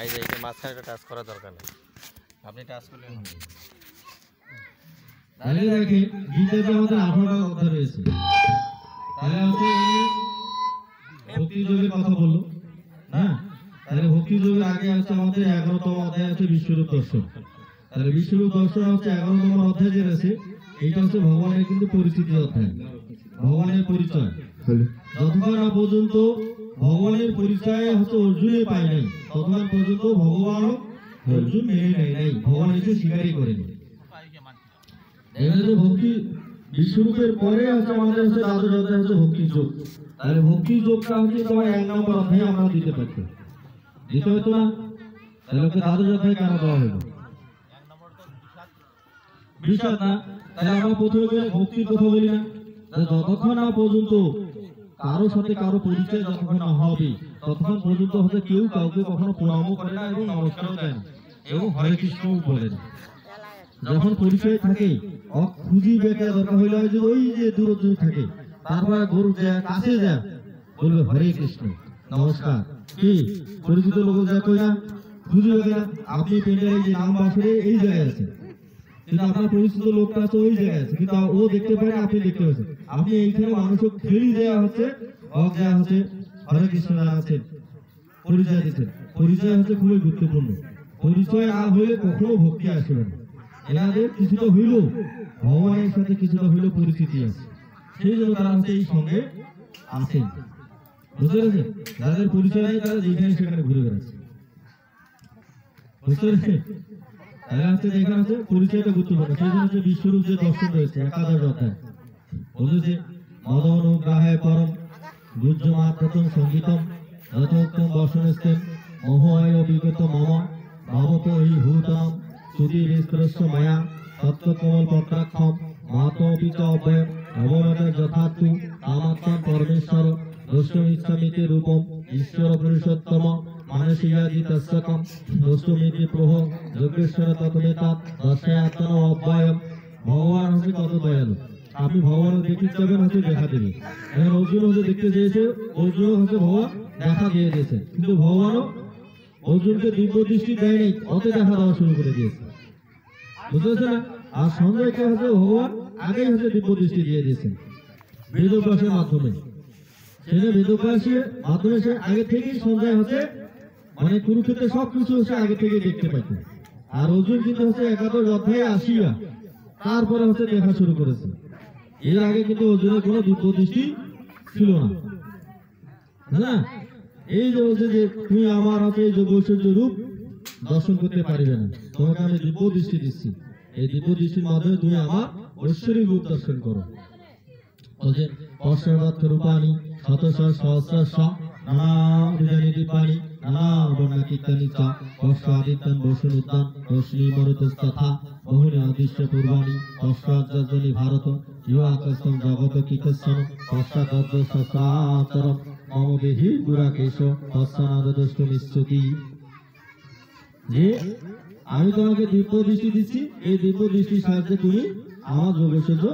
এই যে এটা মাঝখানে টাচ করা দরকার নেই, আপনি টাচ করলে তাহলে দেখেন গীতাতে আমাদের 18টা অধ্যায় রয়েছে। তাহলে হচ্ছে ভক্তি যোগের কথা বললো না, তাহলে ভক্তি যোগের আগে হচ্ছে আমাদের 11তম অধ্যায় আছে বিশ্বরূপ দর্শন। তাহলে বিশ্বরূপ দর্শন হচ্ছে 11তম অধ্যায় যে আছে, এইটা হচ্ছে ভগবানের কিন্তু পরিচিতি অধ্যায়, ভগবানের পরিচয়। যতক্ষণ না পর্যন্ত ভগবানের পরিচয় হচ্ছে অর্জুনে পায় নাই, ততক্ষণ পর্যন্ত ভগবান অর্জুন মেনে নেয় নাই, ভগবান এসে স্বীকারই করেনি। এখানে ভক্তি বিশ্বরূপের পরে হচ্ছে আমাদের হচ্ছে দ্বাদশ অধ্যায় হচ্ছে ভক্তি যোগ। তাহলে ভক্তি যোগটা হচ্ছে তোমার 1 নম্বর অধ্যায়ে আমরা দিতে পারতাম, দিতে হতো না? তাহলে ওকে দ্বাদশ অধ্যায় কেন দেওয়া হলো? বিষয় না। তাহলে আমরা প্রথমে ভক্তির কথা বলি না, যতক্ষণ না পর্যন্ত কারো সাথে কারো পরিচয় যতক্ষণ না হবে, ততক্ষণ পর্যন্ত হচ্ছে কেউ কাউকে কখনো প্রণামও করে না এবং নমস্কারও দেয় না এবং হরে কৃষ্ণও বলে না। যখন পরিচয় থাকে খুঁজি বেটা দরকার হইলে হয় যে ওই যে দূরদূর থাকে, তারপরে গরু যায় কাছে যায় বলবে হরে কৃষ্ণ নমস্কার, কি পরিচিত লোক যা কই না খুঁজি বেটা আপনি পেন্ডারে যে নাম বাসরে এই জায়গায় আছে, কিন্তু আপনার পরিচিত লোকটা আছে ওই জায়গায় আছে, কিন্তু ও দেখতে পারে আপনি দেখতে পাচ্ছেন, আপনি এইখানে মানুষকে ফেরি দেওয়া হচ্ছে দেওয়া হচ্ছে হরে কৃষ্ণ নাম আছে পরিচয় দিচ্ছেন। পরিচয় হচ্ছে খুবই গুরুত্বপূর্ণ, পরিচয় না হলে কখনো ভক্তি আসবে না। এনাদের কিছুটা হইল ভগবানের সাথে কিছুটা হইল পরিচিতি আছে, সেই জন্য তারা হচ্ছে এই সঙ্গে আছেন। বুঝতে পেরেছেন? যাদের পরিচয় নেই তারা যেখানে সেখানে ঘুরে বেড়াচ্ছে। বুঝতে পেরেছেন? তাহলে হচ্ছে এখানে হচ্ছে পরিচয়টা গুরুত্বপূর্ণ, সেই জন্য হচ্ছে বিশ্বরূপ যে দর্শন রয়েছে 11 অধ্যায় বলেছে মদনুগ্রাহে পরম গুজ্জমাত্রতম সঙ্গীতম যথোক্তম দর্শনস্থেন মোহায় বিগত মম ভবত হি ভূতম সুধীরেস্ত্রস্য মায়া তত্ত্বকমল পত্রাক্ষম মাতোপি চ অভয়ম অবমত যথার্থ কামাত্মা পরমেশ্বর দর্শমিচ্ছামিতে রূপম ঈশ্বর পুরুষোত্তম মানসিয়াদি তস্যকম দর্শমিতি প্রভ যোগেশ্বর তত্ত্ববেতাৎ দর্শয়াত্মন অব্যয়ম। ভগবান হচ্ছে কত দয়ালু, আপনি ভগবানের দেখতে চাবেন হচ্ছে দেখা দেবে। এখন অর্জুন হচ্ছে দেখতে চেয়েছে, অর্জুন হচ্ছে ভগবান দেখা দিয়ে দিয়েছে, কিন্তু ভগবানও অর্জুনকে দিব্য দৃষ্টি দেয়নি, অতে দেখা দেওয়া শুরু করে দিয়েছে। বুঝতে পারছে না? আর সঞ্জয়কে হচ্ছে ভগবান আগেই হচ্ছে দিব্য দৃষ্টি দিয়ে দিয়েছেন বেদব্যাসের মাধ্যমে। সেটা বেদব্যাসের মাধ্যমে সে আগে থেকেই সঞ্জয় হচ্ছে মানে কুরুক্ষেত্রে সবকিছু হচ্ছে আগে থেকে দেখতে পাইত। আর অর্জুন কিন্তু হচ্ছে 11 অধ্যায়ে আসিয়া তারপরে হচ্ছে দেখা শুরু করেছে, এর আগে কিন্তু অর্জুনের কোনো দিব্য দৃষ্টি ছিল না। না এই যে বলছে যে তুমি আমার হচ্ছে এই যোগৈশ্বর্য রূপ দর্শন করতে পারবে না, তোমাকে আমি দিব্য দৃষ্টি দিচ্ছি, এই দিব্য দৃষ্টির মাধ্যমে তুমি আমার ঐশ্বরিক রূপ দর্শন করো। বলছে অশ্বরথ রূপানি শতশ সহস্রশ নানা দীপানি নানা বর্ণাকিতানি চ অশ্বাদিত্যন বসুনুদ্যান রশ্মি মরুতস্তথা বহুনি অদৃশ্য পূর্বাণি অশ্বাজ্জনি ভারত ইহাকস্তম জগত কিতস্সন পশ্চাদদ্য সহস্রাচরম মম দেহি গুরাকেশ তৎসনাদষ্টমিস্তুতি। যে আমি তোমাকে দিব্য দৃষ্টি দিচ্ছি, এই দিব্য দৃষ্টির সাহায্যে তুমি আমার যোগৈশ্বর্য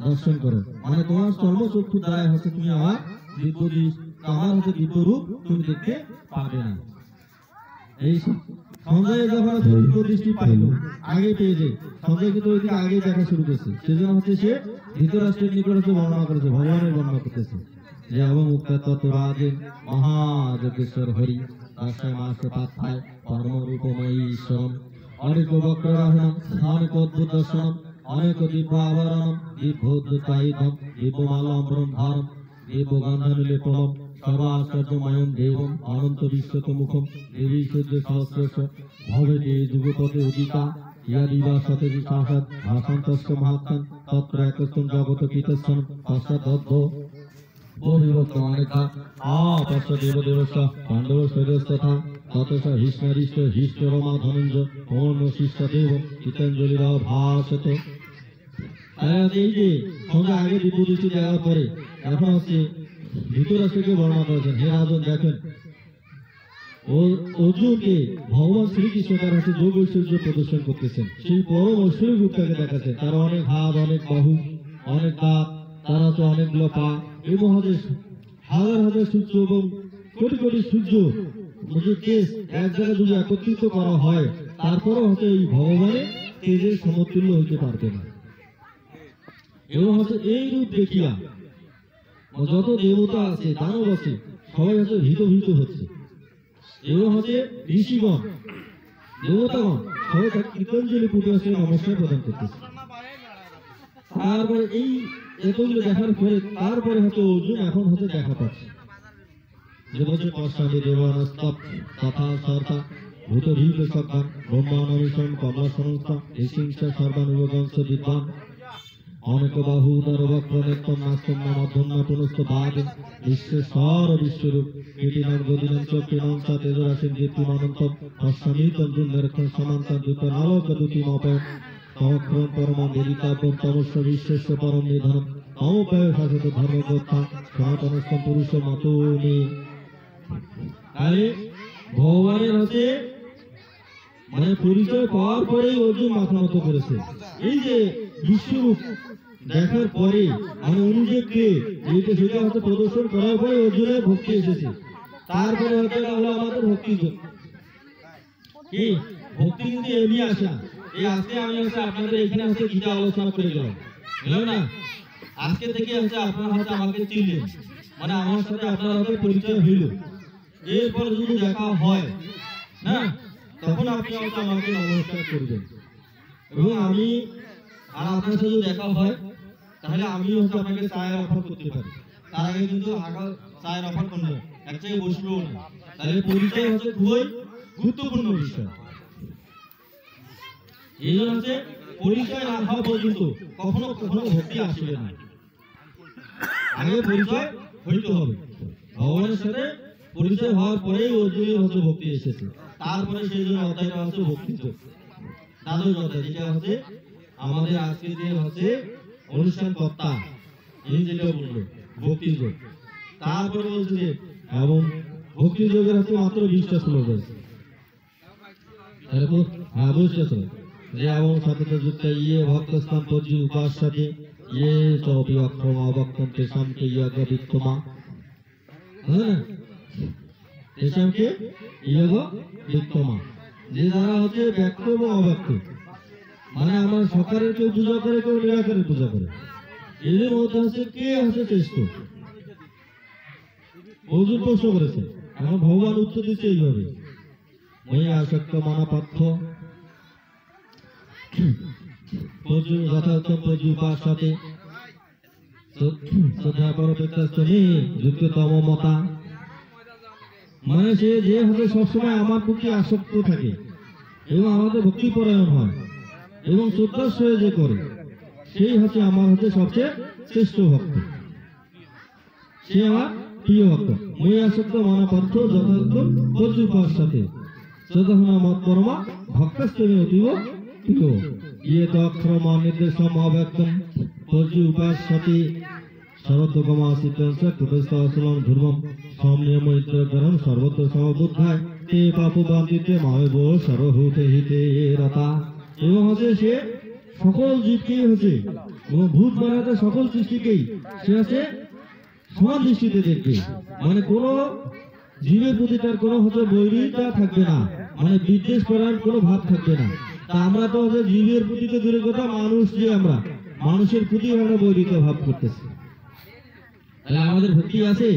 দর্শন করো, মানে তোমার সর্বচক্ষু দ্বারা হচ্ছে তুমি আমার দিব্য আমার হচ্ছে দিব্য রূপ তুমি দেখতে পাবে না। এই সঞ্জয় যখন দিব্য দৃষ্টি পাইল আগে পেয়েছে, সঞ্জয় কিন্তু ওইদিকে আগে দেখা শুরু করছে, সেজন্য হচ্ছে সে ধৃতরাষ্ট্রের নিকট হচ্ছে বর্ণনা করেছে, ভগবানের বর্ণনা করতেছে যে অবমুক্ত তত্ত্বরাজেন মহাযোগেশ্বর হরি আশ্রয় মাস পাত্থায় পরমরূপময়ী ঈশ্বরম অনেক বক্ররাহণম অনেক অদ্ভুত দর্শনম অনেক দিব্য আবরণম দিব্যোদ্যুতায়িতম দিব্যমালম্বরম ধারম দিব্যগন্ধানুলেপনম সর্বাশ্চর্যময়ম দেবম অনন্ত বিশ্বত মুখম দেবী সূর্য সহস্রশ ভবেতে যুগপতে উদিতা ইয়াদিবা সতেজি সাহসাদ ভাষান্তস্য মহাত্মান তত্র একস্তম জগত কীতস্সন পশ্চাদদ্ধ পরিবর্ত অনেকা আপশ্য দেবদেবস্য পাণ্ডব শৈরস্তথা ততস হিষ্ণরিষ্ট হিষ্ট রমা ধনঞ্জ পূর্ণ শিষ্য দেব গীতাঞ্জলিরা ভাষতে। এই যে সঙ্গে আগে দিব্য দৃষ্টি দেওয়ার পরে এখন হচ্ছে ধৃতরাষ্ট্রকে বর্ণনা করেছেন, হে রাজন দেখেন অর্জুনকে ভগবান শ্রীকৃষ্ণ তার হচ্ছে যোগ ঐশ্বর্য প্রদর্শন করতেছেন, সেই পরম ঐশ্বরিক রূপটাকে দেখাচ্ছেন, তার অনেক হাত অনেক বাহু অনেক দাঁত, তার হচ্ছে অনেকগুলো পা এবং হচ্ছে হাজার হাজার সূর্য এবং কোটি কোটি সূর্য তেজ এক জায়গায় যদি একত্রিত করা হয় তারপরে হচ্ছে এই ভগবানের তেজের সমতুল্য হইতে পারবে না। এবং হচ্ছে এই রূপ দেখিয়া যত দেবতা আছে দানব আছে সবাই হচ্ছে ভীত হচ্ছে। এবং হচ্ছে ঋষিগণ দেবতাগণ সবাই তার কৃতঞ্জলি পুটে আসে নমস্কার প্রদান করতেছে। তারপরে এই এতগুলো দেখার পরে তারপরে হচ্ছে অর্জুন এখন হচ্ছে দেখা পাচ্ছে যে বলছে পশ্চামী দেবানস্তব তথা সর্তা ভূত ভীত সজ্ঞান ব্রহ্মানবিষণ কমলা সংস্থা ঋষিংসা সর্বানুবংশ বিদ্বান অনেক বাহু উদর বক্রনেত্তম নাস্তম মধ্যম পুনস্ত বাদ বিশ্বস্বর বিশ্বরূপ কীটিনাম গদিনাম চক্ষিনাম চ তেজরাশিম দীপ্তিমানন্তম পশ্চামীতম দুর্নিরক্ষণ সমান্তর দ্রুত নালোক দ্যুতিমপয়ম তমক্ষরম পরমম বেদিতাব্যম তমস্য বিশ্বস্য পরম নিধনম তমোপয় শাসিত ধর্মগোত্থান সনাতনস্থম পুরুষ মতমি। তাই ভগবানের হচ্ছে মানে পরিচয় পাওয়ার পরেই অর্জুন মাথা নত করেছে। এই যে বিশ্বরূপ দেখার পরে মানে উনি যে কে এইটা সেটা হচ্ছে প্রদর্শন করার পরে অর্জুনের ভক্তি এসেছে। তারপরে হচ্ছে হলো আমাদের ভক্তি কি ভক্তি কিন্তু এমনি আসে না। এই আজকে আমি হচ্ছে আপনাদের এখানে হচ্ছে গীতা আলোচনা করে গেলাম, বুঝলেন না? আজকে থেকে হচ্ছে আপনারা হচ্ছে আমাকে চিনলেন, মানে আমার সাথে আপনার হচ্ছে পরিচয় হইল। এরপর যদি দেখা হয় না তখন আপনি হচ্ছে আমাকে নমস্কার করবেন এবং আমি আর আপনার সাথে যদি দেখা হয় তাহলে আমি হচ্ছে আপনাকে চায়ের অফার করতে পারি। তার আগে কিন্তু আগাল চায়ের অফার করবো, এক জায়গায় বসবেও না। তাহলে পরিচয় হচ্ছে খুবই গুরুত্বপূর্ণ বিষয়। এই জন্য হচ্ছে পরিচয় না হওয়া পর্যন্ত কখনো ভক্তি আসবে না। আগে পরিচয় হইতে হবে। ভগবানের সাথে পরিচয় হওয়ার পরেই অর্জুনের হচ্ছে ভক্তি এসেছে। তারপরে সেই জন্য অধ্যায়টা হচ্ছে ভক্তি যোগ, দ্বাদশ অধ্যায়, যেটা হচ্ছে আমাদের আজকে যে হচ্ছে অনুষ্ঠান কর্তা এই যেটা বললো ভক্তি যোগ। তারপরে বলছে যে এবং ভক্তি যোগের হচ্ছে মাত্র 20টা শ্লোক আছে। হ্যাঁ, 20টা শ্লোক যে এমন সাথে যুক্ত ইয়ে ভক্তস্থান পর্যু উপাস সাথে ইয়ে চপি অক্ষম অবক্ষম তেসামকে ইয়াগ বিত্তমা, হ্যাঁ তেসামকে ইয়াগ বিত্তমা, যে যারা হচ্ছে ব্যক্ত এবং অব্যক্ত, মানে আমার সকারের কেউ পূজা করে কেউ নিরাকারের পূজা করে, এদের মধ্যে হচ্ছে কে হচ্ছে শ্রেষ্ঠ? অর্জুন প্রশ্ন করেছে। এখন ভগবান উত্তর দিচ্ছে এইভাবে, মই আসক্ত মানাপার্থ যথার্থ উপাস সাথে শ্রদ্ধা পরপেক্ষাস্তমে যুক্ততম মতা, মানে সে যে হচ্ছে সবসময় আমার প্রতি আসক্ত থাকে এবং আমাদের ভক্তি পরায়ণ হয় এবং শ্রদ্ধাশ্রয় যে করে সেই হচ্ছে আমার হচ্ছে সবচেয়ে শ্রেষ্ঠ ভক্ত, সে আমার প্রিয় ভক্ত। মই আসক্ত মানাপার্থ যথার্থ উপাস সাথে শ্রদ্ধা মত পরমা ভক্তস্তমে অতীব প্রিয় ইয়ে তো অক্ষরম নির্দেশম অব্যক্তম পর্যু উপাস সাথে শরদ্গমাসিতংস কুটস্থলম ধর্মম সমনিয়ম ইত্রগরম সর্বত্র সমবুদ্ধায় তে পাপবান্তিতে মায়ব সরহুতে হিতে রতা। এবং হচ্ছে সে সকল জীবকেই হচ্ছে ভূত বানাতে সকল সৃষ্টিকেই সে হচ্ছে সমান দৃষ্টিতে দেখবে, মানে কোনো জীবের প্রতি তার কোনো হচ্ছে বৈরিতা থাকবে না, মানে বিদ্বেষ করার কোনো ভাব থাকবে না। তা আমরা তো হচ্ছে জীবের প্রতি তো দূরের কথা, মানুষ যে আমরা মানুষের প্রতি আমরা বৈরিতা ভাব করতেছি। তাহলে আমাদের ভক্তি আছে।